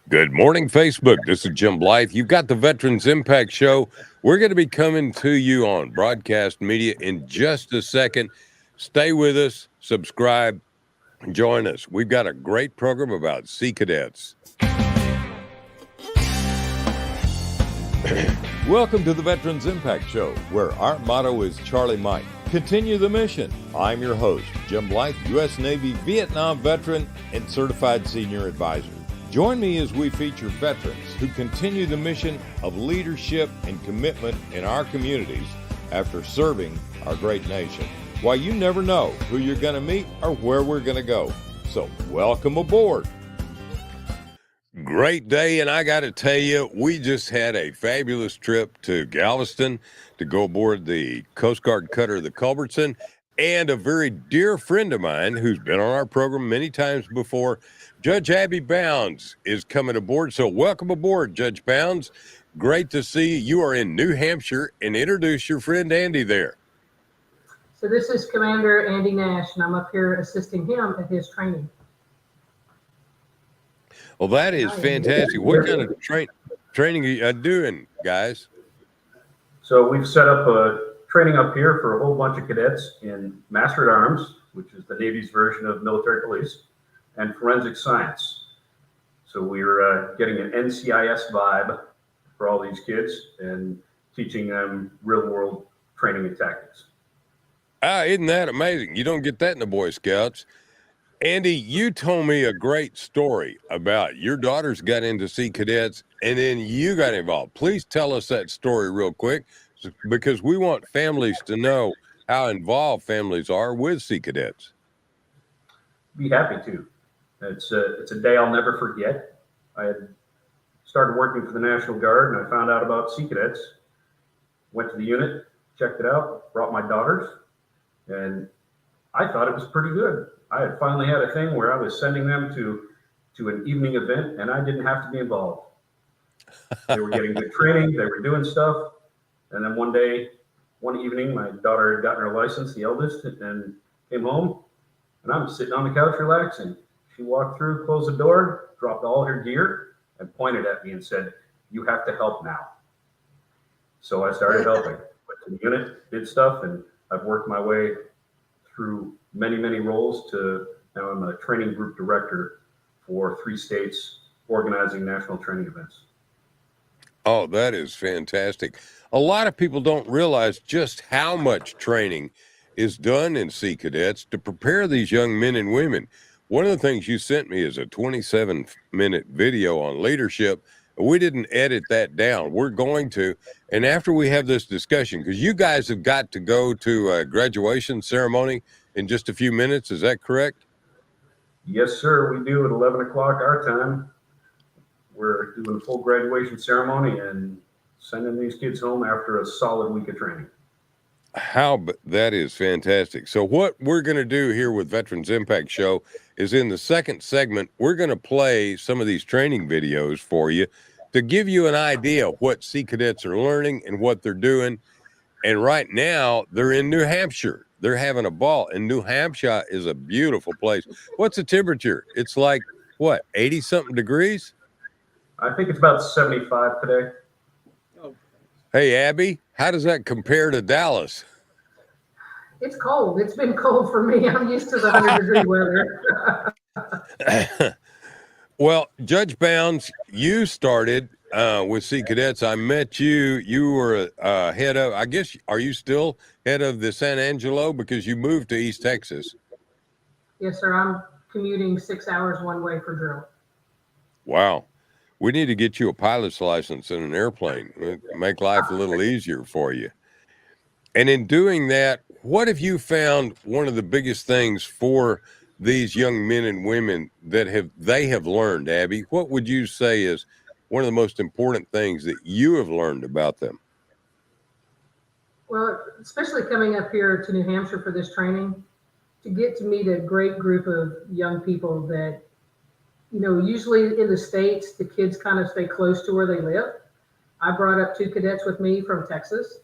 Good morning, Facebook. This is Jim Blythe. You've got the Veterans Impact Show. We're going to be coming to you on broadcast media in just a second. Stay with us, subscribe, and join us. We've got a great program about Sea Cadets. Welcome to the Veterans Impact Show, where our motto is Charlie Mike. Continue the mission. I'm your host, Jim Blythe, U.S. Navy Vietnam veteran and certified senior advisor. Join me as we feature veterans who continue the mission of leadership and commitment in our communities after serving our great nation. Why, you never know who you're going to meet or where we're going to go. So welcome aboard. Great day, and I got to tell you, we just had a fabulous trip to Galveston to go aboard the Coast Guard cutter, the Culbertson, and a very dear friend of mine who's been on our program many times before, Judge Abby Bounds, is coming aboard. So welcome aboard, Judge Bounds. Great to see you. You are in New Hampshire, and introduce your friend Andy there. So this is Commander Andy Nash, and I'm up here assisting him at his training. Well, that is fantastic. What kind of training are you doing, guys? So we've set up a training up here for a whole bunch of cadets in Master at Arms, which is the Navy's version of military police, and forensic science. So we're getting an NCIS vibe for all these kids and teaching them real-world training and tactics. Isn't that amazing? You don't get that in the Boy Scouts. Andy, you told me a great story about your daughters got into Sea Cadets and then you got involved. Please tell us that story real quick, because we want families to know how involved families are with Sea Cadets. Be happy to. It's a day I'll never forget. I had started working for the National Guard and I found out about Sea Cadets, went to the unit, checked it out, brought my daughters, and I thought it was pretty good. I had finally had a thing where I was sending them to an evening event and I didn't have to be involved. They were getting good training, they were doing stuff. And then one evening, my daughter had gotten her license, the eldest, and came home. And I'm sitting on the couch relaxing. She walked through, closed the door, dropped all her gear, and pointed at me and said, "You have to help now." So I started helping. Went to the unit, did stuff, and I've worked my way through many, many roles to now I'm a training group director for 3 states organizing national training events. Oh, that is fantastic. A lot of people don't realize just how much training is done in Sea Cadets to prepare these young men and women. One of the things you sent me is a 27-minute video on leadership. We didn't edit that down. We're going to. And after we have this discussion, because you guys have got to go to a graduation ceremony in just a few minutes. Is that correct? Yes, sir. We do at 11 o'clock our time. We're doing a full graduation ceremony and sending these kids home after a solid week of training. That is fantastic. So what we're going to do here with Veterans Impact Show is in the second segment, we're going to play some of these training videos for you to give you an idea of what Sea Cadets are learning and what they're doing. And right now, they're in New Hampshire. They're having a ball. And New Hampshire is a beautiful place. What's the temperature? It's like, what, 80-something degrees? I think it's about 75 today. Hey, Abby, how does that compare to Dallas? It's cold. It's been cold for me. I'm used to the 100-degree weather. Well, Judge Bounds, you started with Sea Cadets. I met you. You were head of, I guess, are you still head of the San Angelo because you moved to East Texas? Yes, sir. I'm commuting 6 hours one way for drill. Wow. We need to get you a pilot's license in an airplane. Make life a little easier for you. And in doing that, what have you found one of the biggest things for these young men and women that they have learned, Abby? What would you say is one of the most important things that you have learned about them? Well, especially coming up here to New Hampshire for this training, to get to meet a great group of young people that, you know, usually in the States, the kids kind of stay close to where they live. I brought up 2 cadets with me from Texas,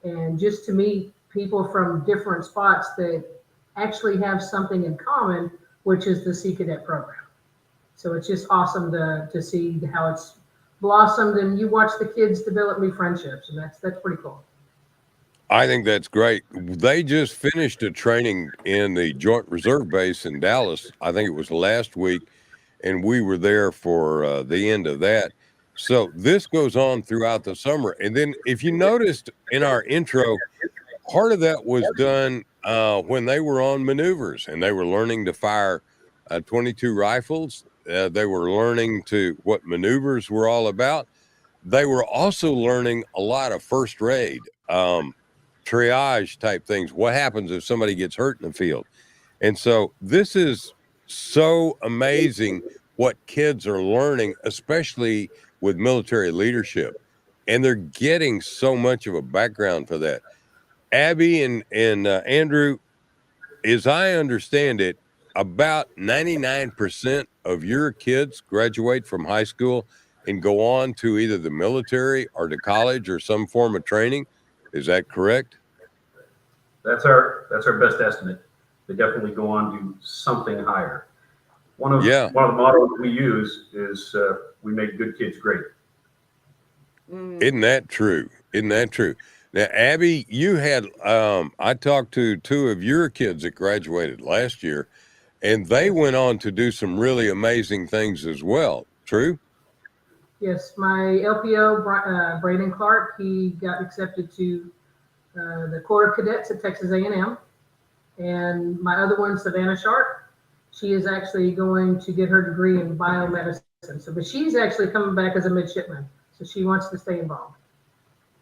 and just to meet people from different spots that actually have something in common, which is the Sea Cadet program. So it's just awesome to see how it's blossomed, and you watch the kids develop new friendships, and that's pretty cool. I think that's great. They just finished a training in the Joint Reserve Base in Dallas. I think it was last week, and we were there for the end of that. So this goes on throughout the summer. And then if you noticed in our intro, part of that was done when they were on maneuvers and they were learning to fire 22 rifles. They were learning what maneuvers were all about. They were also learning a lot of first aid, triage type things. What happens if somebody gets hurt in the field? And so this is so amazing what kids are learning, especially with military leadership. And they're getting so much of a background for that. Abby and Andrew, as I understand it, about 99% of your kids graduate from high school and go on to either the military or to college or some form of training. Is that correct? That's our best estimate. They definitely go on to something higher. One of the mottos we use is we make good kids great. Isn't that true? Isn't that true? Now, Abby, you had I talked to two of your kids that graduated last year, and they went on to do some really amazing things as well. True? Yes, my LPO, Braden Clark, he got accepted to the Corps of Cadets at Texas A&M. And my other one, Savannah Sharp, she is actually going to get her degree in biomedicine. So, but she's actually coming back as a midshipman. So she wants to stay involved.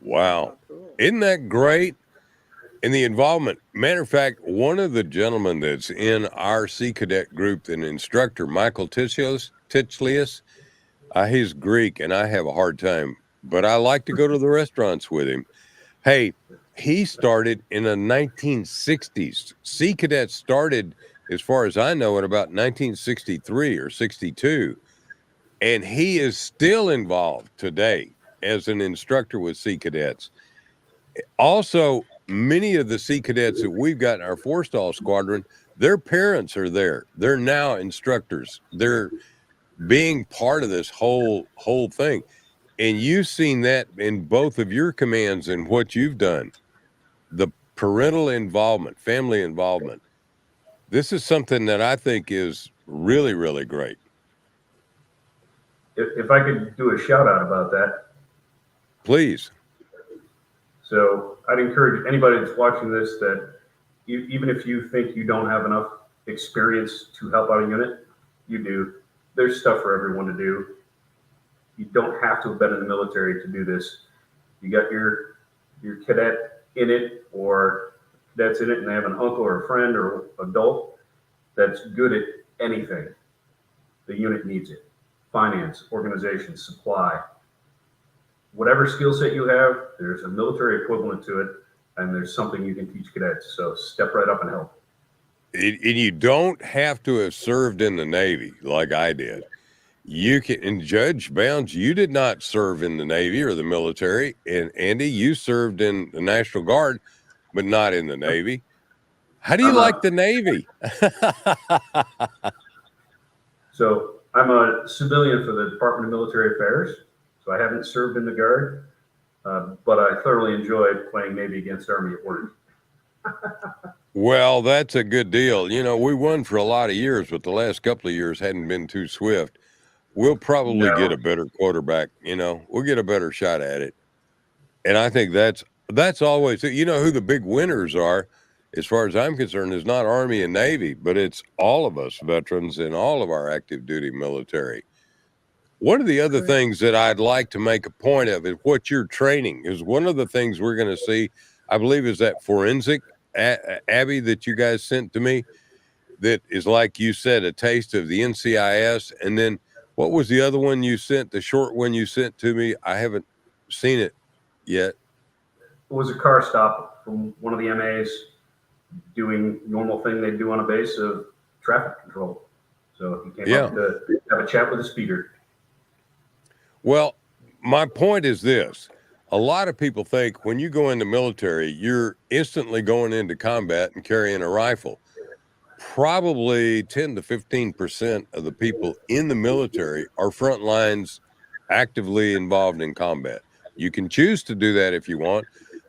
Wow. Isn't that great? And the involvement. Matter of fact, one of the gentlemen that's in our Sea Cadet group, an instructor, Michael Tichlius, he's Greek, and I have a hard time, but I like to go to the restaurants with him. Hey, he started in the 1960s. Sea Cadets started, as far as I know, in about 1963 or 62. And he is still involved today as an instructor with Sea Cadets. Also, many of the Sea Cadets that we've got in our four-stall squadron, their parents are there. They're now instructors. They're being part of this whole thing. And you've seen that in both of your commands and what you've done. The parental involvement, family involvement. This is something that I think is really, really great. If I could do a shout out about that. Please. So I'd encourage anybody that's watching this that even if you think you don't have enough experience to help out a unit, you do. There's stuff for everyone to do. You don't have to have been in the military to do this. You got your cadet in it or that's in it and they have an uncle or a friend or adult that's good at anything. The unit needs it. Finance, organization, supply. Whatever skill set you have, there's a military equivalent to it, and there's something you can teach cadets. So step right up and help. And you don't have to have served in the Navy like I did. You can, and Judge Bounds, you did not serve in the Navy or the military. And Andy, you served in the National Guard, but not in the Navy. How do you like the Navy? So I'm a civilian for the Department of Military Affairs. So I haven't served in the Guard, but I thoroughly enjoy playing Navy against Army at work. Well, that's a good deal. You know, we won for a lot of years, but the last couple of years hadn't been too swift. We'll probably get a better quarterback. You know, we'll get a better shot at it. And I think that's always, you know, who the big winners are, as far as I'm concerned, is not Army and Navy, but it's all of us veterans and all of our active duty military. One of the other things that I'd like to make a point of is what you're training is one of the things we're going to see, I believe, is that forensic, Abby, that you guys sent to me, that is, like you said, a taste of the NCIS. And then what was the other one you sent, the short one you sent to me? I haven't seen it yet. It was a car stop from one of the MAs doing normal thing they do on a base of traffic control. So he came up to have a chat with a speeder. Well, my point is this. A lot of people think when you go into military, you're instantly going into combat and carrying a rifle. probably 10 to 15% of the people in the military are front lines actively involved in combat. You can choose to do that if you want,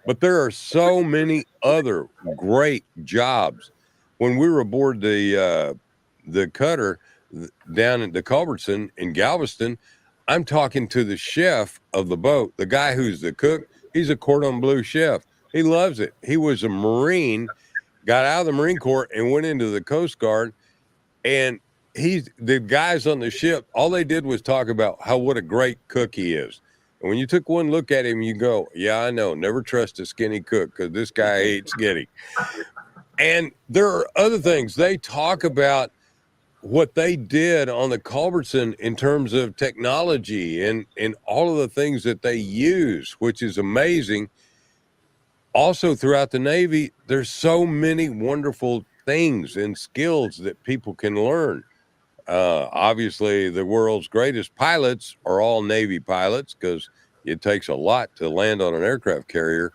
but there are so many other great jobs. When we were aboard the cutter down at the Culbertson in Galveston, I'm talking to the chef of the boat, the guy who's the cook. He's a cordon bleu chef. He loves it. He was a Marine, got out of the Marine Corps and went into the Coast Guard. And the guys on the ship, all they did was talk about what a great cook he is. And when you took one look at him, you go, yeah, I know, never trust a skinny cook because this guy ain't skinny. And there are other things. They talk about what they did on the Culbertson in terms of technology and all of the things that they use, which is amazing. Also throughout the Navy, there's so many wonderful things and skills that people can learn. Obviously, the world's greatest pilots are all Navy pilots because it takes a lot to land on an aircraft carrier.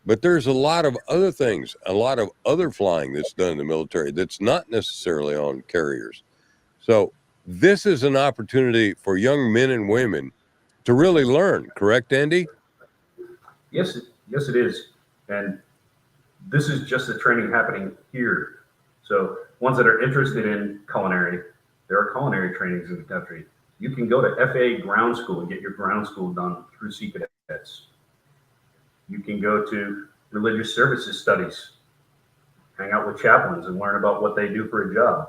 But there's a lot of other things, a lot of other flying that's done in the military that's not necessarily on carriers. So this is an opportunity for young men and women to really learn, correct, Andy? Yes, it is. And this is just the training happening here. So ones that are interested in culinary, there are culinary trainings in the country. You can go to FAA ground school and get your ground school done through Sea Cadets. You can go to religious services studies, hang out with chaplains and learn about what they do for a job.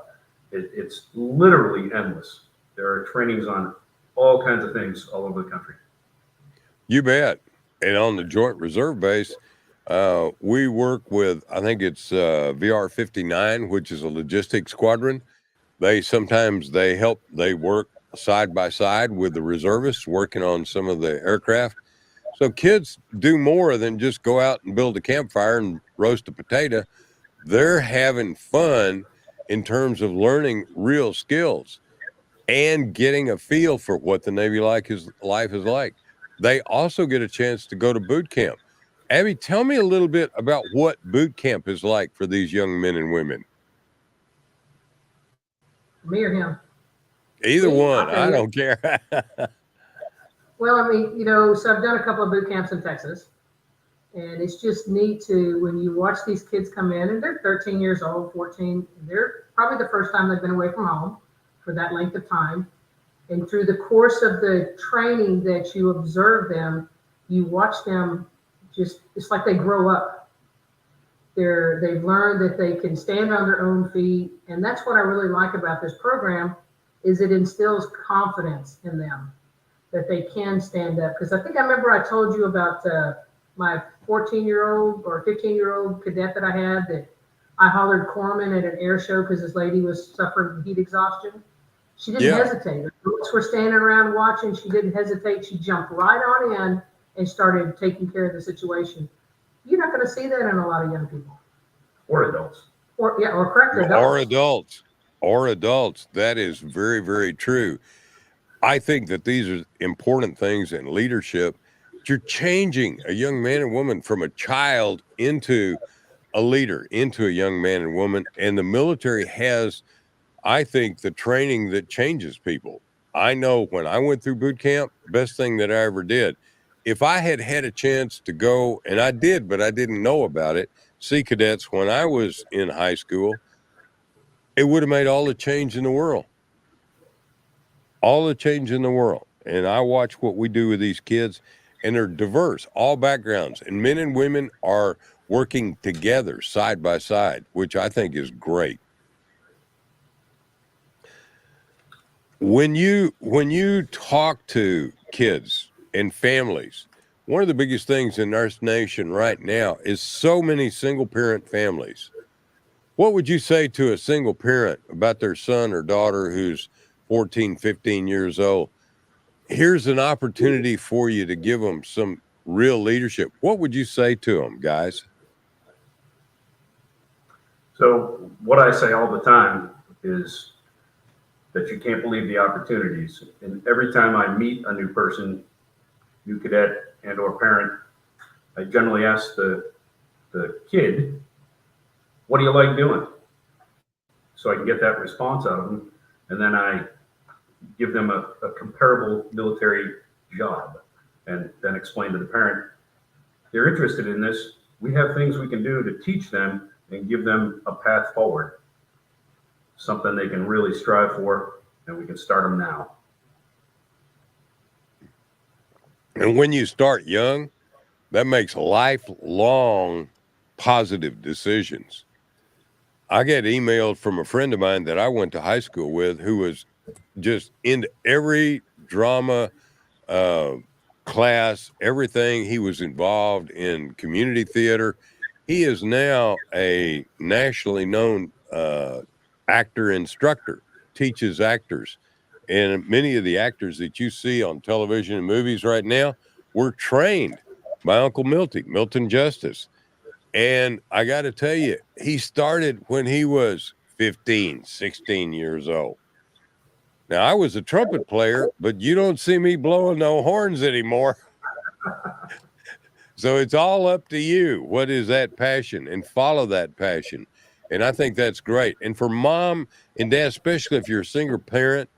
It's literally endless. There are trainings on all kinds of things all over the country. You bet. And on the Joint Reserve Base, we work with, I think it's VR 59, which is a logistics squadron. They work side by side with the reservists working on some of the aircraft. So kids do more than just go out and build a campfire and roast a potato. They're having fun in terms of learning real skills and getting a feel for what the Navy life is like. They also get a chance to go to boot camp. Abby, tell me a little bit about what boot camp is like for these young men and women. Me or him? Either one. I don't care. Well, I mean, so I've done a couple of boot camps in Texas, and it's just neat when you watch these kids come in, and they're 13 years old, 14. They're probably the first time they've been away from home for that length of time. And through the course of the training that you observe them, you watch them it's like they grow up. They've learned that they can stand on their own feet. And that's what I really like about this program is it instills confidence in them that they can stand up. Because I think I remember I told you about my 14-year-old or 15-year-old cadet that I had that I hollered corpsman at an air show because this lady was suffering heat exhaustion. She didn't hesitate. Her folks were standing around watching. She didn't hesitate. She jumped right on in and started taking care of the situation. You're not going to see that in a lot of young people. Or adults. Or correct adults. Or adults. That is very, very true. I think that these are important things in leadership. You're changing a young man and woman from a child into a leader, into a young man and woman. And the military has, I think, the training that changes people. I know when I went through boot camp, best thing that I ever did. If I had had a chance to go, and I did, but I didn't know about it, Sea Cadets when I was in high school, it would have made all the change in the world. All the change in the world. And I watch what we do with these kids, and they're diverse, all backgrounds, and men and women are working together side by side, which I think is great. When you talk to kids and families, one of the biggest things in our nation right now is so many single parent families. What would you say to a single parent about their son or daughter who's 14, 15 years old? Here's an opportunity for you to give them some real leadership. What would you say to them, guys? So what I say all the time is that you can't believe the opportunities. And every time I meet a new person, new cadet and or parent, I generally ask the kid, what do you like doing? so I can get that response out of them. And then I give them a comparable military job and then explain to the parent, they're interested in this. We have things we can do to teach them and give them a path forward, something they can really strive for, and we can start them now. And when you start young, that makes lifelong positive decisions. I get emailed from a friend of mine that I went to high school with who was just into every drama class, everything. He was involved in community theater. He is now a nationally known actor instructor, teaches actors. And many of the actors that you see on television and movies right now were trained by Uncle Milton Justice. And I got to tell you, he started when he was 15, 16 years old. Now, I was a trumpet player, but you don't see me blowing no horns anymore. So it's all up to you. What is that passion? And follow that passion. And I think that's great. And for mom and dad, especially if you're a single parent,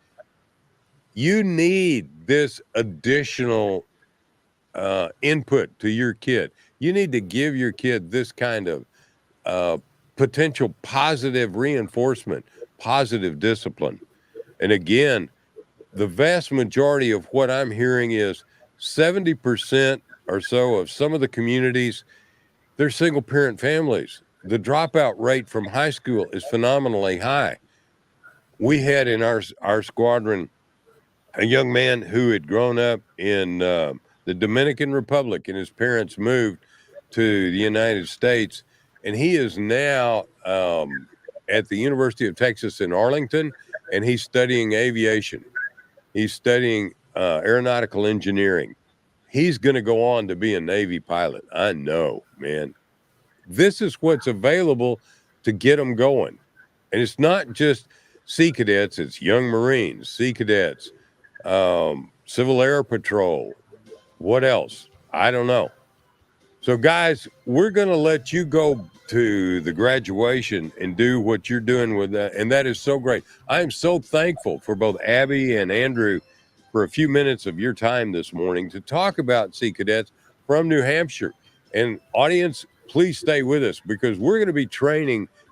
you need this additional input to your kid. You need to give your kid this kind of potential positive reinforcement, positive discipline. And again, the vast majority of what I'm hearing is 70% or so of some of the communities, they're single parent families. The dropout rate from high school is phenomenally high. We had in our squadron a young man who had grown up in the Dominican Republic, and his parents moved to the United States, and he is now at the University of Texas in Arlington, and he's studying aviation. He's studying aeronautical engineering. He's going to go on to be a Navy pilot. I know, man. This is what's available to get them going. And it's not just Sea Cadets, it's Young Marines, Sea Cadets, Civil Air Patrol. What else? I don't know. So, guys, we're going to let you go to the graduation and do what you're doing with that. And that is so great. I am so thankful for both Abby and Andrew for a few minutes of your time this morning to talk about Sea Cadets from New Hampshire. And audience, please stay with us because we're going to be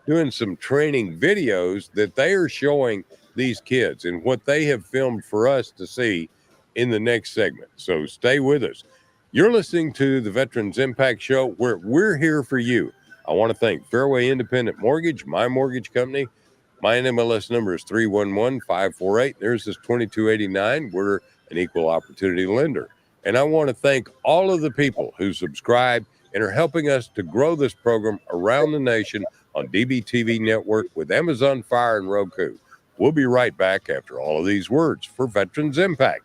doing some training videos that they are showing these kids and what they have filmed for us to see in the next segment. So stay with us. You're listening to the Veterans Impact Show, where we're here for you. I want to thank Fairway Independent Mortgage, my mortgage company. My NMLS number is 311548. There's this 2289. We're an equal opportunity lender. And I want to thank all of the people who subscribe and are helping us to grow this program around the nation on DBTV Network with Amazon Fire and Roku. We'll be right back after all of these words for Veterans Impact.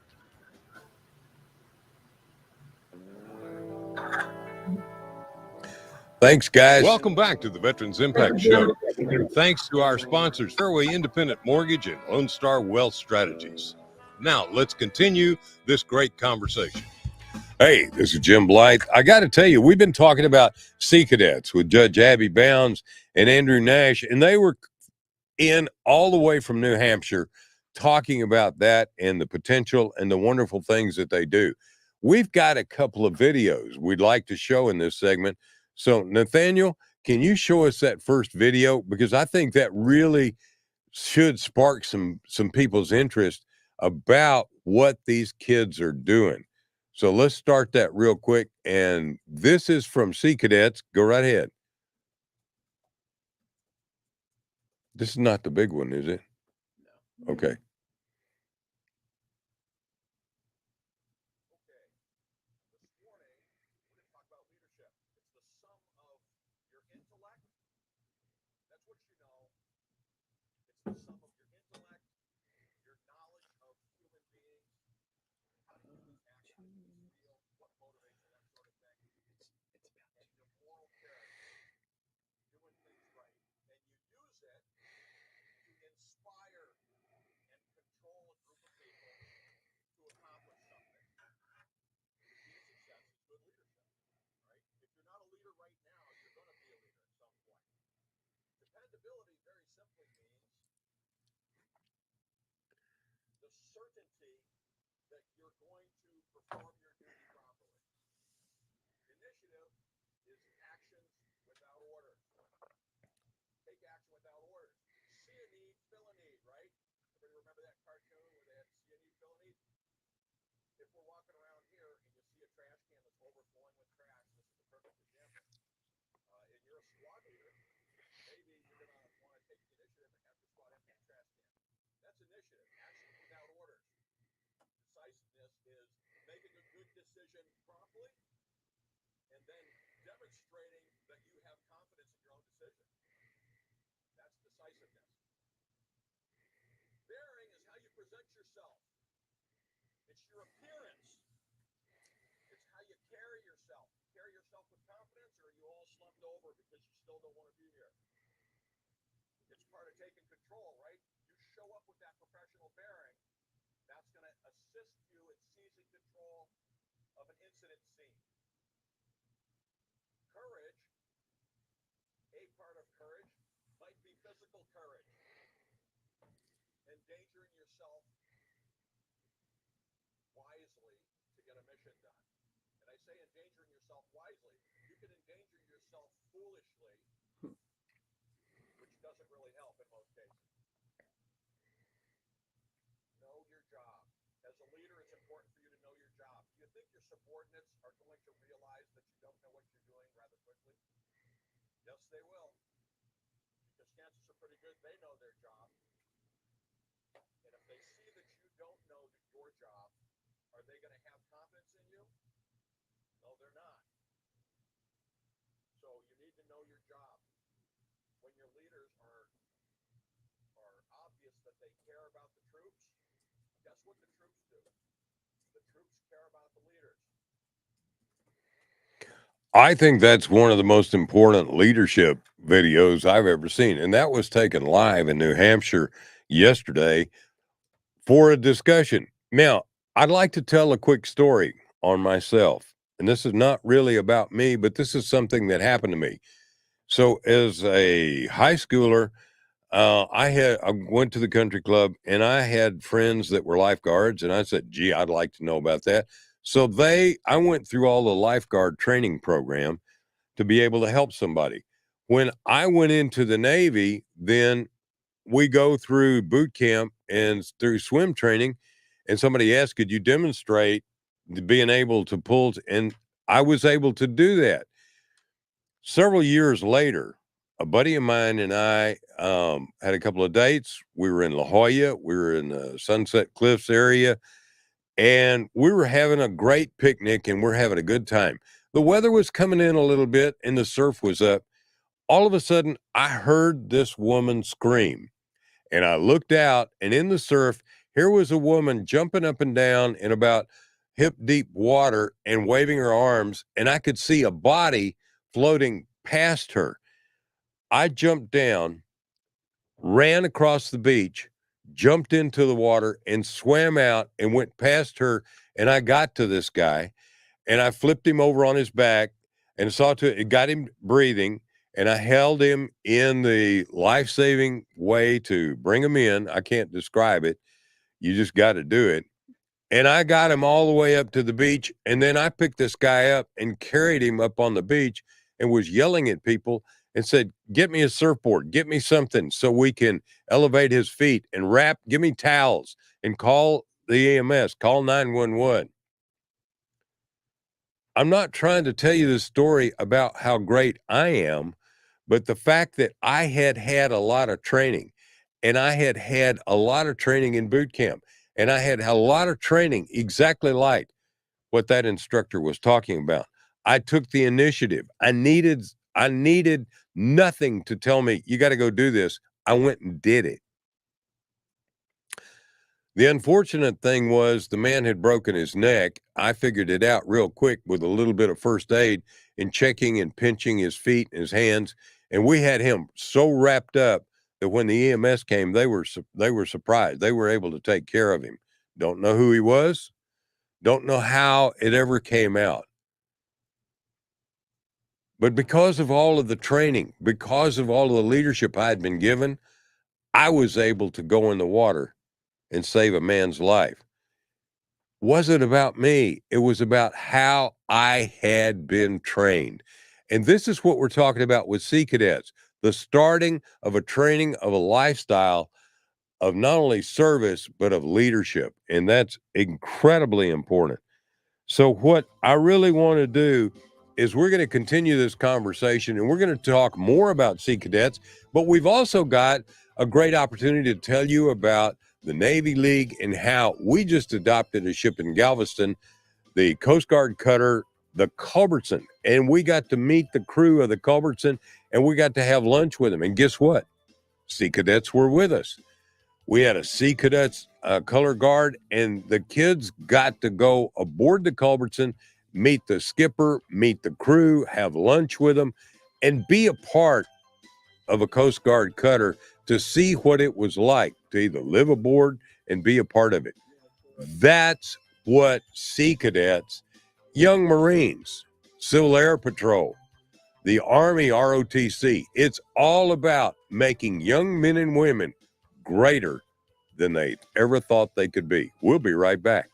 Thanks, guys. Welcome back to the Veterans Impact Show. Thanks to our sponsors, Fairway Independent Mortgage and Lone Star Wealth Strategies. Now, let's continue this great conversation. Hey, this is Jim Blythe. I got to tell you, we've been talking about Sea Cadets with Judge Abby Bounds and Andrew Nash, and they were in all the way from New Hampshire talking about that and the potential and the wonderful things that they do. We've got a couple of videos we'd like to show in this segment. So, Nathaniel, can you show us that first video? Because I think that really should spark some people's interest about what these kids are doing. So let's start that real quick. And this is from Sea Cadets. Go right ahead. This is not the big one, is it? No. Okay. certainty that you're going to perform your duty properly. Initiative is actions without orders. Take action without orders. See a need, fill a need, right? Everybody remember that cartoon where they had see a need, fill a need? If we're walking around here and you see a trash can that's overflowing with trash, this is the perfect example. And you're a squad leader, maybe you're going to want to take the initiative and have your squad empty the trash can. That's initiative, action without orders. Decisiveness is making a good decision promptly and then demonstrating that you have confidence in your own decision. That's decisiveness. Bearing is how you present yourself. It's your appearance. It's how you carry yourself. Carry yourself with confidence, or are you all slumped over because you still don't want to be here? It's part of taking control, right? You show up with that professional bearing. That's going to assist you in seizing control of an incident scene. Courage, a part of courage, might be physical courage. Endangering yourself wisely to get a mission done. And I say endangering yourself wisely. You can endanger yourself foolishly, which doesn't really help in most cases. Know your job. As a leader, it's important for you to know your job. Do you think your subordinates are going to realize that you don't know what you're doing rather quickly? Yes, they will. Because chances are pretty good they know their job. And if they see that you don't know your job, are they going to have confidence in you? No, they're not. So you need to know your job. When your leaders are obvious that they care about the troops, guess what the troops do? The troops care about the leaders. I think that's one of the most important leadership videos I've ever seen. And that was taken live in New Hampshire yesterday for a discussion. Now, I'd like to tell a quick story on myself. And this is not really about me, but this is something that happened to me. So, as a high schooler, I went to the country club and I had friends that were lifeguards, and I said, "Gee, I'd like to know about that." So I went through all the lifeguard training program to be able to help somebody. When I went into the Navy, then we go through boot camp and through swim training, and somebody asked, "Could you demonstrate being able to pull?" And I was able to do that. Several years later, a buddy of mine and I had a couple of dates. We were in La Jolla, we were in the Sunset Cliffs area, and we were having a great picnic and we're having a good time. The weather was coming in a little bit and the surf was up. All of a sudden, I heard this woman scream, and I looked out, and in the surf, here was a woman jumping up and down in about hip deep water and waving her arms, and I could see a body floating past her. I jumped down, ran across the beach, jumped into the water, and swam out and went past her. And I got to this guy, and I flipped him over on his back and it got him breathing. And I held him in the life-saving way to bring him in. I can't describe it. You just got to do it. And I got him all the way up to the beach. And then I picked this guy up and carried him up on the beach and was yelling at people and said, "Get me a surfboard, get me something so we can elevate his feet and give me towels and call the EMS, call 911. I'm not trying to tell you this story about how great I am, but the fact that I had had a lot of training, and I had had a lot of training in boot camp, and I had a lot of training exactly like what that instructor was talking about. I took the initiative. I needed nothing to tell me, "You got to go do this." I went and did it. The unfortunate thing was the man had broken his neck. I figured it out real quick with a little bit of first aid and checking and pinching his feet and his hands. And we had him so wrapped up that when the EMS came, they were surprised. They were able to take care of him. Don't know who he was. Don't know how it ever came out. But because of all of the training, because of all of the leadership I had been given, I was able to go in the water and save a man's life. Wasn't about me. It was about how I had been trained. And this is what we're talking about with Sea Cadets, the starting of a training of a lifestyle of not only service, but of leadership. And that's incredibly important. So, what I really want to do is we're going to continue this conversation and we're going to talk more about Sea Cadets, but we've also got a great opportunity to tell you about the Navy League and how we just adopted a ship in Galveston, the Coast Guard cutter, the Culbertson. And we got to meet the crew of the Culbertson and we got to have lunch with them. And guess what? Sea Cadets were with us. We had a Sea Cadets color guard, and the kids got to go aboard the Culbertson, meet the skipper, meet the crew, have lunch with them, and be a part of a Coast Guard cutter to see what it was like to either live aboard and be a part of it. That's what Sea Cadets, young Marines, Civil Air Patrol, the Army ROTC, it's all about making young men and women greater than they ever thought they could be. We'll be right back.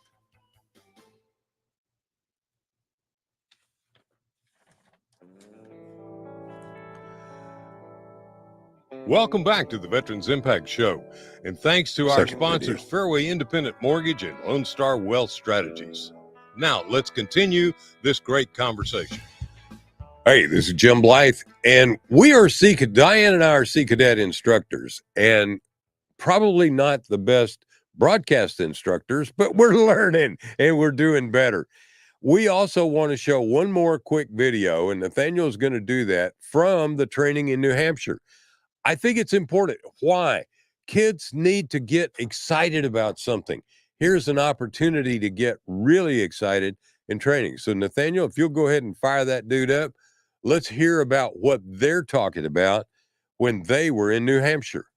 Welcome back to the Veterans Impact Show. And thanks to our sponsors, Fairway Independent Mortgage and Lone Star Wealth Strategies. Now, let's continue this great conversation. Hey, this is Jim Blythe, and we are Diane and I are Sea Cadet instructors, and probably not the best broadcast instructors, but we're learning and we're doing better. We also want to show one more quick video, and Nathaniel's going to do that from the training in New Hampshire. I think it's important. Why? Kids need to get excited about something. Here's an opportunity to get really excited in training. So, Nathaniel, if you'll go ahead and fire that dude up, let's hear about what they're talking about when they were in New Hampshire.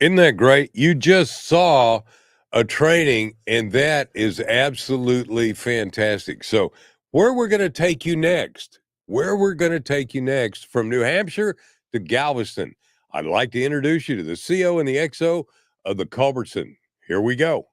Isn't that great? You just saw a training, and that is absolutely fantastic. So, where we're going to take you next, from New Hampshire to Galveston, I'd like to introduce you to the CO and the XO of the Culbertson. Here we go.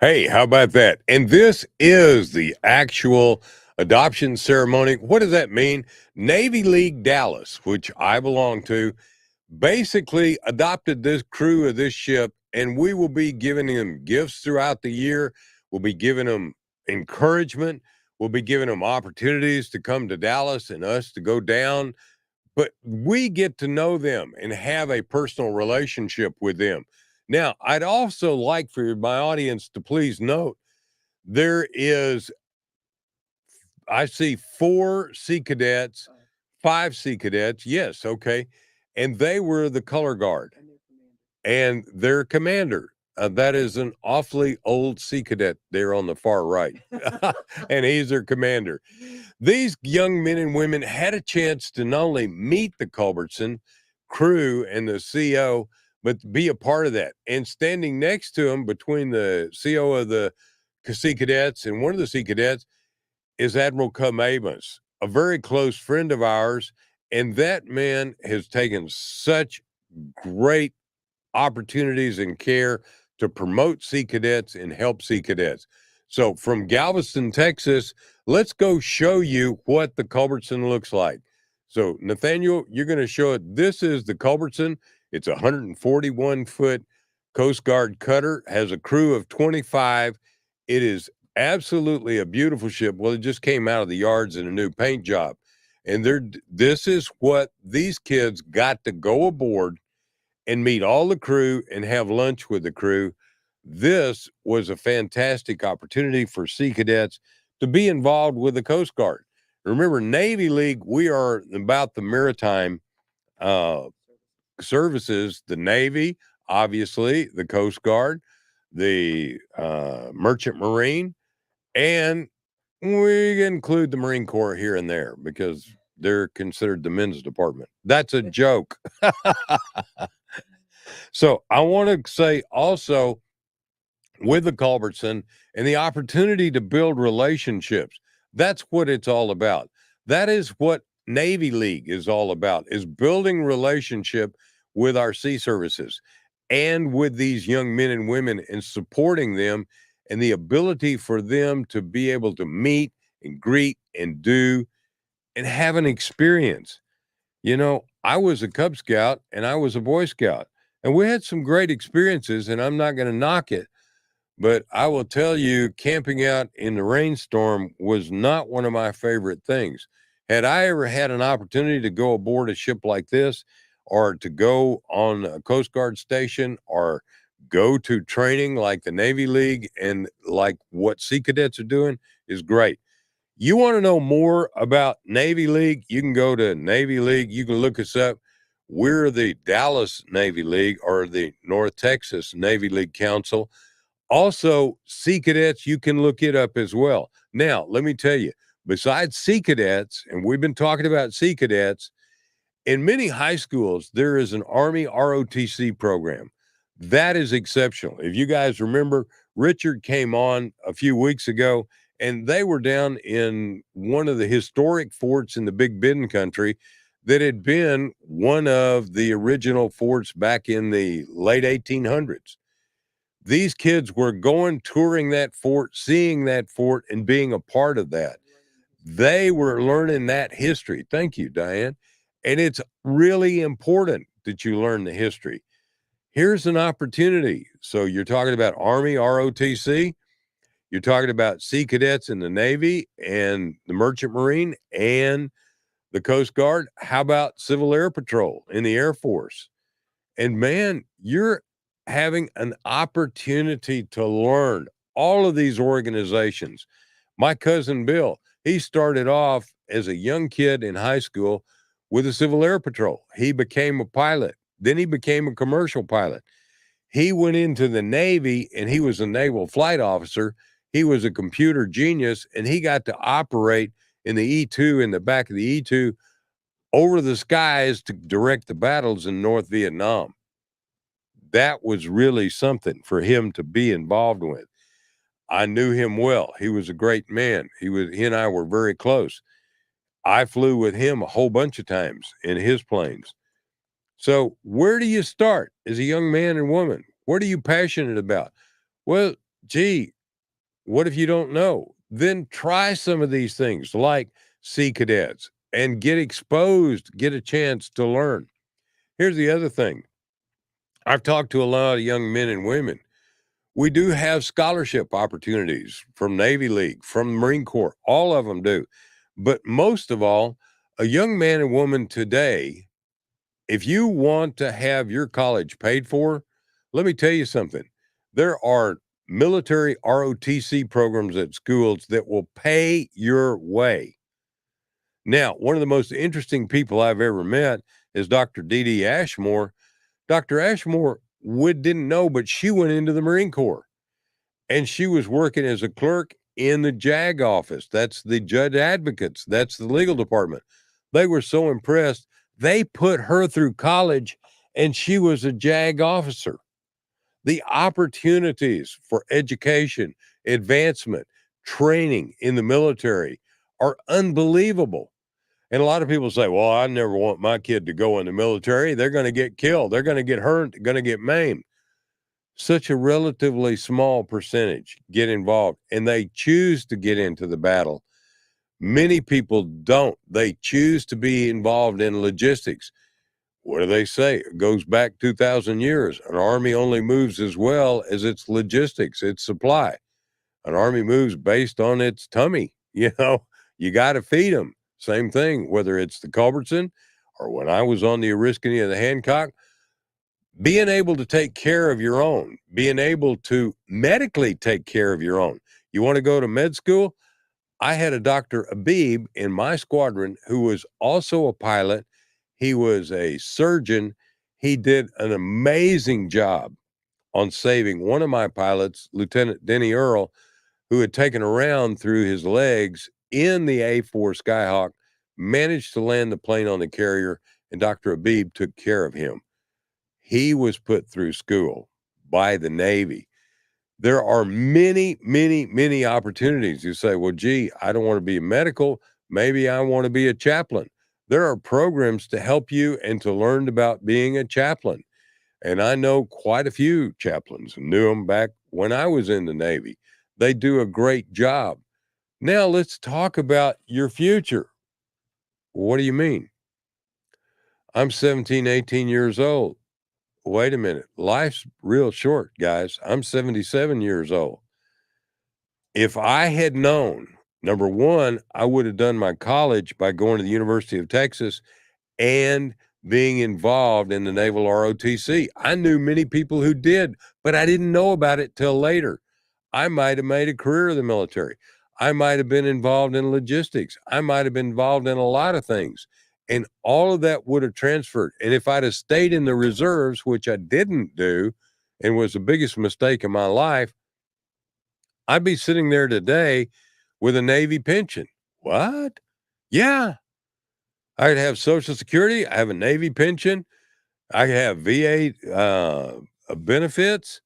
Hey, how about that? And this is the actual adoption ceremony. What does that mean? Navy League Dallas, which I belong to, basically adopted this crew of this ship, and we will be giving them gifts throughout the year. We'll be giving them encouragement. We'll be giving them opportunities to come to Dallas and us to go down. But we get to know them and have a personal relationship with them. Now, I'd also like for my audience to please note I see 4 Sea Cadets, 5 Sea Cadets. Yes, okay. And they were the color guard and their commander. That is an awfully old Sea Cadet there on the far right. And he's their commander. These young men and women had a chance to not only meet the Culbertson crew and the CO, but be a part of that. And standing next to him between the CO of the Sea Cadets and one of the Sea Cadets is Admiral Cum Amos, a very close friend of ours. And that man has taken such great opportunities and care to promote Sea Cadets and help Sea Cadets. So from Galveston, Texas, let's go show you what the Culbertson looks like. So Nathaniel, you're going to show it. This is the Culbertson. It's a 141-foot Coast Guard cutter, has a crew of 25. It is absolutely a beautiful ship. Well, it just came out of the yards in a new paint job. And this is what these kids got to go aboard and meet all the crew and have lunch with the crew. This was a fantastic opportunity for Sea Cadets to be involved with the Coast Guard. Remember, Navy League, we are about the maritime services, the Navy, obviously, the Coast Guard, the Merchant Marine, and we include the Marine Corps here and there because they're considered the men's department. That's a joke. So I want to say also with the Culbertson and the opportunity to build relationships, that's what it's all about. That is what Navy League is all about, is building relationship with our sea services. and with these young men and women and supporting them and the ability for them to be able to meet and greet and do and have an experience. You know, I was a Cub Scout and I was a Boy Scout, and we had some great experiences, and I'm not going to knock it. But I will tell you, camping out in the rainstorm was not one of my favorite things. Had I ever had an opportunity to go aboard a ship like this, or to go on a Coast Guard station, or go to training like the Navy League and like what Sea Cadets are doing, is great. You want to know more about Navy League? You can go to Navy League. You can look us up. We're the Dallas Navy League, or the North Texas Navy League Council. Also, Sea Cadets, you can look it up as well. Now, let me tell you, besides Sea Cadets, and we've been talking about Sea Cadets, in many high schools, there is an Army ROTC program. That is exceptional. If you guys remember, Richard came on a few weeks ago, and they were down in one of the historic forts in the Big Bend country that had been one of the original forts back in the late 1800s. These kids were going, touring that fort, seeing that fort, and being a part of that. They were learning that history. Thank you, Diane. And it's really important that you learn the history. Here's an opportunity. So you're talking about Army ROTC, you're talking about Sea Cadets in the Navy and the Merchant Marine and the Coast Guard. How about Civil Air Patrol in the Air Force? And man, you're having an opportunity to learn all of these organizations. My cousin Bill, he started off as a young kid in high school with the Civil Air Patrol. He became a pilot. Then he became a commercial pilot. He went into the Navy and he was a naval flight officer. He was a computer genius, and he got to operate in the E-2, in the back of the E-2, over the skies to direct the battles in North Vietnam. That was really something for him to be involved with. I knew him well. He was a great man. He and I were very close. I flew with him a whole bunch of times in his planes. So where do you start as a young man and woman? What are you passionate about? Well, gee, what if you don't know? Then try some of these things like Sea Cadets and get exposed, get a chance to learn. Here's the other thing. I've talked to a lot of young men and women. We do have scholarship opportunities from Navy League, from the Marine Corps. All of them do. But most of all, a young man and woman today, if you want to have your college paid for, let me tell you something. There are military ROTC programs at schools that will pay your way. Now, one of the most interesting people I've ever met is Dr. Dee Dee Ashmore. Dr. Ashmore didn't know, but she went into the Marine Corps, and she was working as a clerk in the JAG office. That's the judge advocates. That's the legal department. They were so impressed. They put her through college, and she was a JAG officer. The opportunities for education, advancement, training in the military are unbelievable. And a lot of people say, well, I never want my kid to go in the military. They're going to get killed. They're going to get hurt, going to get maimed. Such a relatively small percentage get involved, and they choose to get into the battle. Many people don't. They choose to be involved in logistics. What do they say? It goes back 2,000 years. An army only moves as well as its logistics, its supply. An army moves based on its tummy. You know, you got to feed them. Same thing, whether it's the Culbertson or when I was on the Oriskany and the Hancock, being able to take care of your own, being able to medically take care of your own. You want to go to med school? I had a Dr. Abib in my squadron who was also a pilot. He was a surgeon. He did an amazing job on saving one of my pilots, Lieutenant Denny Earl, who had taken a round through his legs in the A-4 Skyhawk, managed to land the plane on the carrier, and Dr. Abib took care of him. He was put through school by the Navy. There are many, many, many opportunities. You say, well, gee, I don't want to be a medical. Maybe I want to be a chaplain. There are programs to help you and to learn about being a chaplain. And I know quite a few chaplains, knew them back when I was in the Navy. They do a great job. Now let's talk about your future. What do you mean? I'm 17, 18 years old. Wait a minute. Life's real short, guys. I'm 77 years old. If I had known, number one, I would have done my college by going to the University of Texas and being involved in the Naval ROTC. I knew many people who did, but I didn't know about it till later. I might have made a career in the military. I might have been involved in logistics. I might have been involved in a lot of things. And all of that would have transferred. And if I'd have stayed in the reserves, which I didn't do, and was the biggest mistake in my life, I'd be sitting there today with a Navy pension. What? Yeah. I'd have Social Security. I have a Navy pension. I have VA benefits.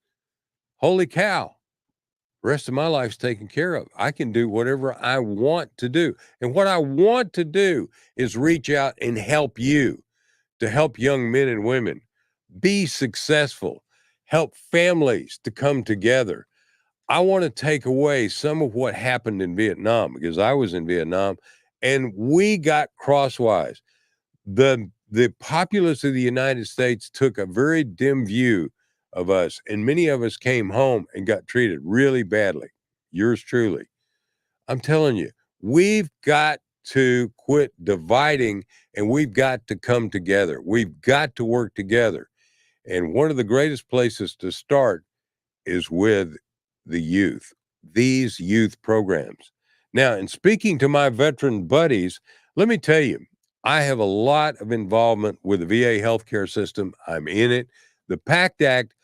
Holy cow. The rest of my life's taken care of. I can do whatever I want to do. And what I want to do is reach out and help you, to help young men and women be successful, help families to come together. I want to take away some of what happened in Vietnam, because I was in Vietnam and we got crosswise. The populace of the United States took a very dim view of us, and many of us came home and got treated really badly. Yours truly. I'm telling you, we've got to quit dividing, and we've got to come together. We've got to work together. And one of the greatest places to start is with the youth, these youth programs. Now, in speaking to my veteran buddies, let me tell you, I have a lot of involvement with the VA healthcare system. I'm in it. The PACT Act,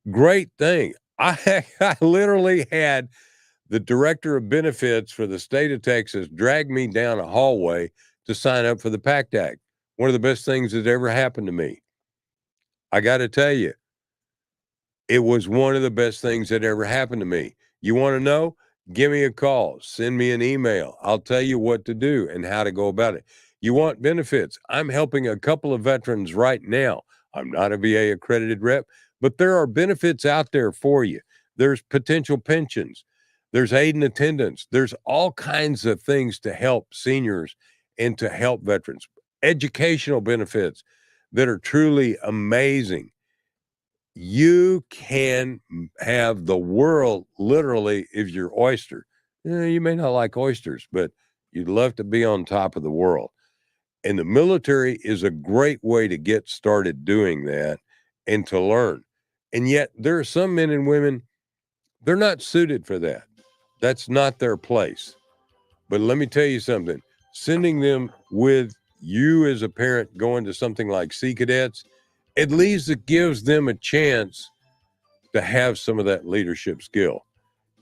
great thing. I literally had the director of benefits for the state of Texas drag me down a hallway to sign up for the PACT Act. One of the best things that ever happened to me. I got to tell you, it was one of the best things that ever happened to me. You want to know? Give me a call. Send me an email. I'll tell you what to do and how to go about it. You want benefits? I'm helping a couple of veterans right now. I'm not a VA accredited rep, but there are benefits out there for you. There's potential pensions. There's aid and attendance. There's all kinds of things to help seniors and to help veterans. Educational benefits that are truly amazing. You can have the world literally if you're oyster. You may not like oysters, but you'd love to be on top of the world. And the military is a great way to get started doing that and to learn. And yet there are some men and women, they're not suited for that. That's not their place. But let me tell you something, sending them with you as a parent going to something like Sea Cadets, at least it gives them a chance to have some of that leadership skill.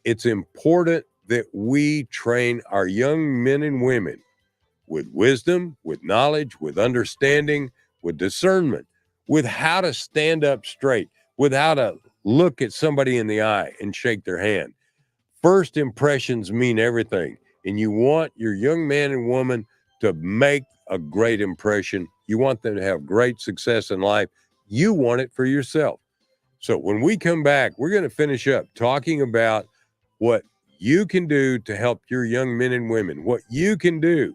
It's important that we train our young men and women with wisdom, with knowledge, with understanding, with discernment, with how to stand up straight, with how to look at somebody in the eye and shake their hand. First impressions mean everything. And you want your young man and woman to make a great impression. You want them to have great success in life. You want it for yourself. So when we come back, we're going to finish up talking about what you can do to help your young men and women, what you can do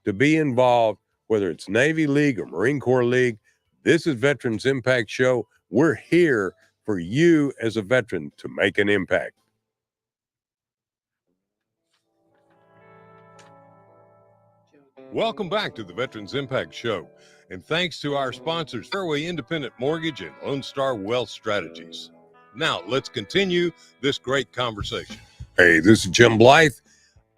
to be involved, whether it's Navy League or Marine Corps League. This is Veterans Impact Show. We're here for you as a veteran to make an impact. Welcome back to the Veterans Impact Show. And thanks to our sponsors, Fairway Independent Mortgage and Lone Star Wealth Strategies. Now, let's continue this great conversation. Hey, this is Jim Blythe.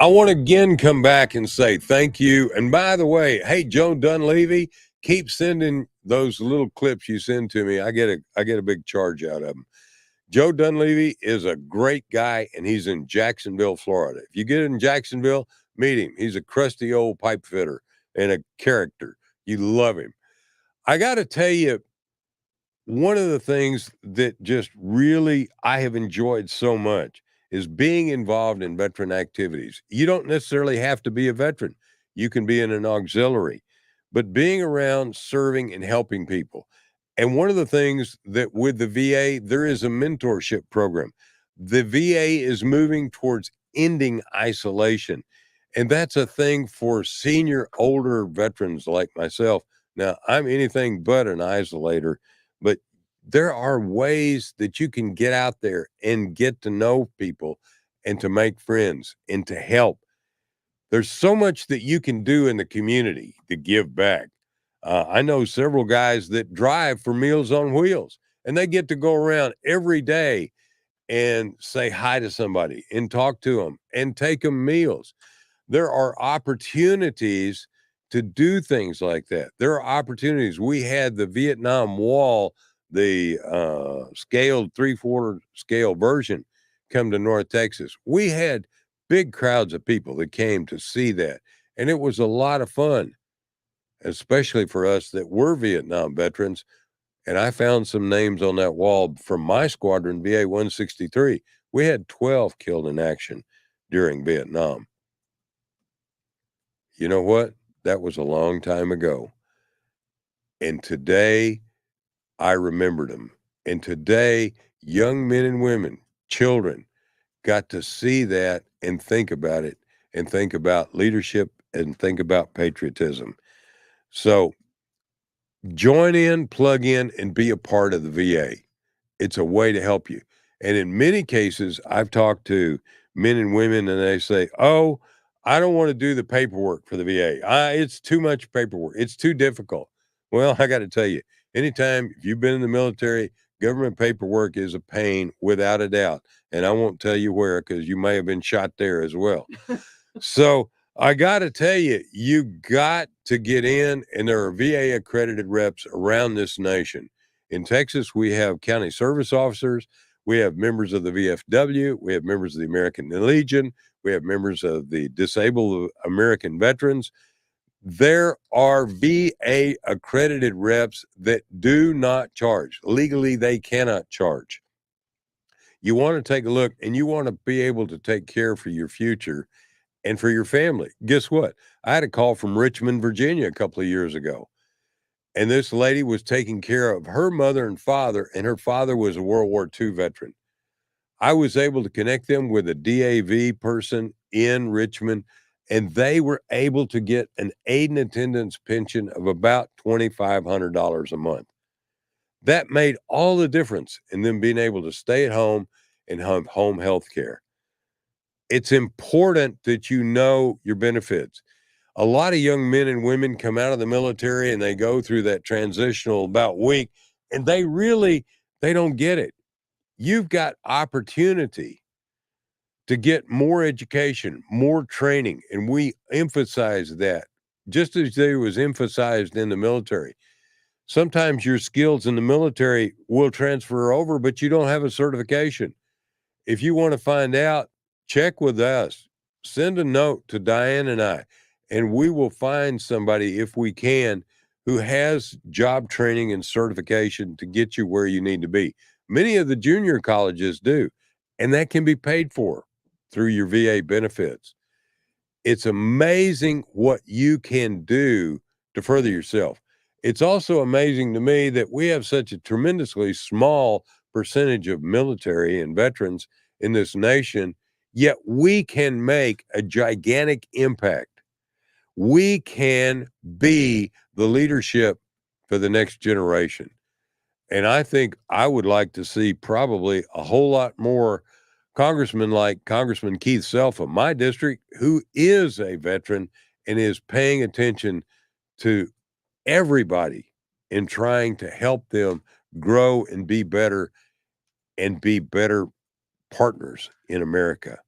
I want to again come back and say thank you. And by the way, hey, Joe Dunleavy, keep sending those little clips you send to me. I get a big charge out of them. Joe Dunleavy is a great guy, and he's in Jacksonville, Florida. If you get in Jacksonville, meet him. He's a crusty old pipe fitter and a character. You love him. I got to tell you, one of the things that just really I have enjoyed so much is being involved in veteran activities. You don't necessarily have to be a veteran. You can be in an auxiliary, but being around, serving, and helping people. And one of the things that with the VA, there is a mentorship program. The VA is moving towards ending isolation. And that's a thing for senior, older veterans like myself. Now, I'm anything but an isolator, but there are ways that you can get out there and get to know people and to make friends and to help. There's so much that you can do in the community to give back. I know several guys that drive for Meals on Wheels, and they get to go around every day and say hi to somebody and talk to them and take them meals. There are opportunities to do things like that. There are opportunities. We had the Vietnam Wall, the scaled 3/4 scale version, come to North Texas. We had big crowds of people that came to see that, and it was a lot of fun, especially for us that were Vietnam veterans. And I found some names on that wall from my squadron, VA 163. We had 12 killed in action during Vietnam. You know what? That was a long time ago. And today, I remembered them. And today, young men and women, children, got to see that and think about it and think about leadership and think about patriotism. So join in, plug in, and be a part of the VA. It's a way to help you. And in many cases, I've talked to men and women, and they say, "Oh, I don't want to do the paperwork for the VA. It's too much paperwork. It's too difficult." Well, I got to tell you, anytime if you've been in the military, government paperwork is a pain without a doubt. And I won't tell you where because you may have been shot there as well. So I got to tell you, you got to get in, and there are VA accredited reps around this nation. In Texas, we have county service officers, we have members of the VFW, we have members of the American Legion, we have members of the Disabled American Veterans. There are VA accredited reps that do not charge. Legally, they cannot charge. You want to take a look, and you want to be able to take care for your future and for your family. Guess what? I had a call from Richmond, Virginia a couple of years ago. And this lady was taking care of her mother and father, and her father was a World War II veteran. I was able to connect them with a DAV person in Richmond, and they were able to get an aid and attendance pension of about $2,500 a month. That made all the difference in them being able to stay at home and have home health care. It's important that you know your benefits. A lot of young men and women come out of the military and they go through that transitional about week, and they don't get it. You've got opportunity to get more education, more training, and we emphasize that just as they was emphasized in the military. Sometimes your skills in the military will transfer over, but you don't have a certification. If you want to find out, check with us. Send a note to Diane and I, and we will find somebody, if we can, who has job training and certification to get you where you need to be. Many of the junior colleges do, and that can be paid for through your VA benefits. It's amazing what you can do to further yourself. It's also amazing to me that we have such a tremendously small percentage of military and veterans in this nation, yet we can make a gigantic impact. We can be the leadership for the next generation. And I think I would like to see probably a whole lot more congressmen like Congressman Keith Self of my district, who is a veteran and is paying attention to everybody in trying to help them grow and be better partners in America.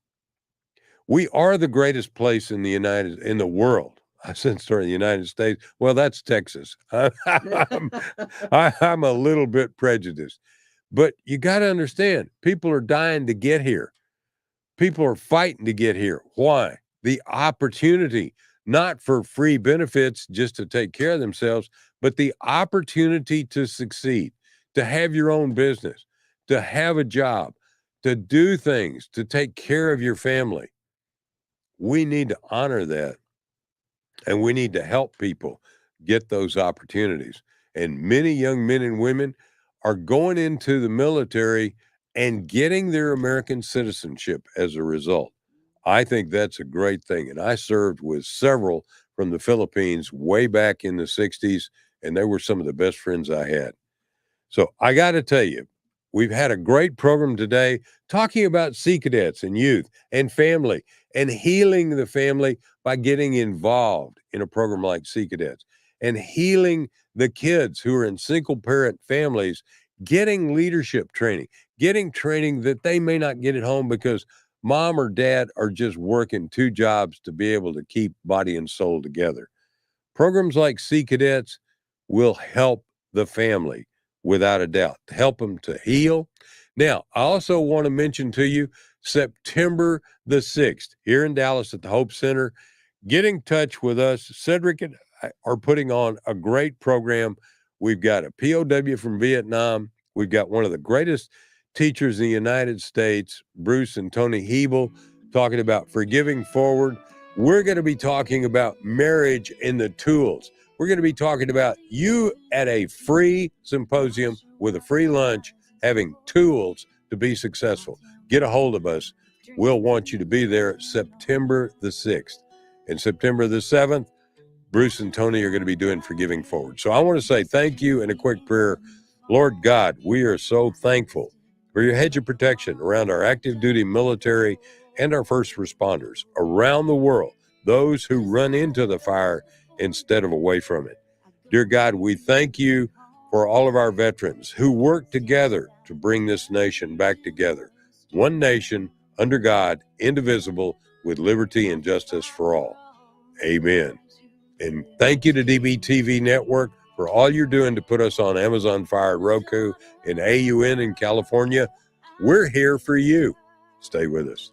We are the greatest place in the world. I said, sorry, the United States. Well, that's Texas. I'm a little bit prejudiced, but you got to understand, people are dying to get here. People are fighting to get here. Why? The opportunity, not for free benefits just to take care of themselves, but the opportunity to succeed, to have your own business, to have a job, to do things, to take care of your family. We need to honor that, and we need to help people get those opportunities. and many young men and women are going into the military and getting their American citizenship as a result. I think that's a great thing. And I served with several from the Philippines way back in the 60s, and they were some of the best friends I had. So I got to tell you, we've had a great program today talking about Sea Cadets and youth and family and healing the family by getting involved in a program like Sea Cadets and healing the kids who are in single parent families, getting leadership training, getting training that they may not get at home because mom or dad are just working two jobs to be able to keep body and soul together. Programs like Sea Cadets will help the family without a doubt, help them to heal. Now, I also want to mention to you September the 6th here in Dallas at the Hope Center. Get in touch with us. Cedric and I are putting on a great program. We've got a POW from Vietnam. We've got one of the greatest teachers in the United States, Bruce and Tony Hebel, talking about forgiving forward. We're going to be talking about marriage and the tools. We're going to be talking about you at a free symposium with a free lunch, having tools to be successful. Get a hold of us. We'll want you to be there September the 6th. And September the 7th, Bruce and Tony are going to be doing Forgiving Forward. So I want to say thank you and a quick prayer. Lord God, we are so thankful for your hedge of protection around our active duty military and our first responders around the world, those who run into the fire instead of away from it. Dear God, we thank you for all of our veterans who work together to bring this nation back together. One nation, under God, indivisible, with liberty and justice for all. Amen. And thank you to DBTV Network for all you're doing to put us on Amazon Fire, Roku, and AUN in California. We're here for you. Stay with us.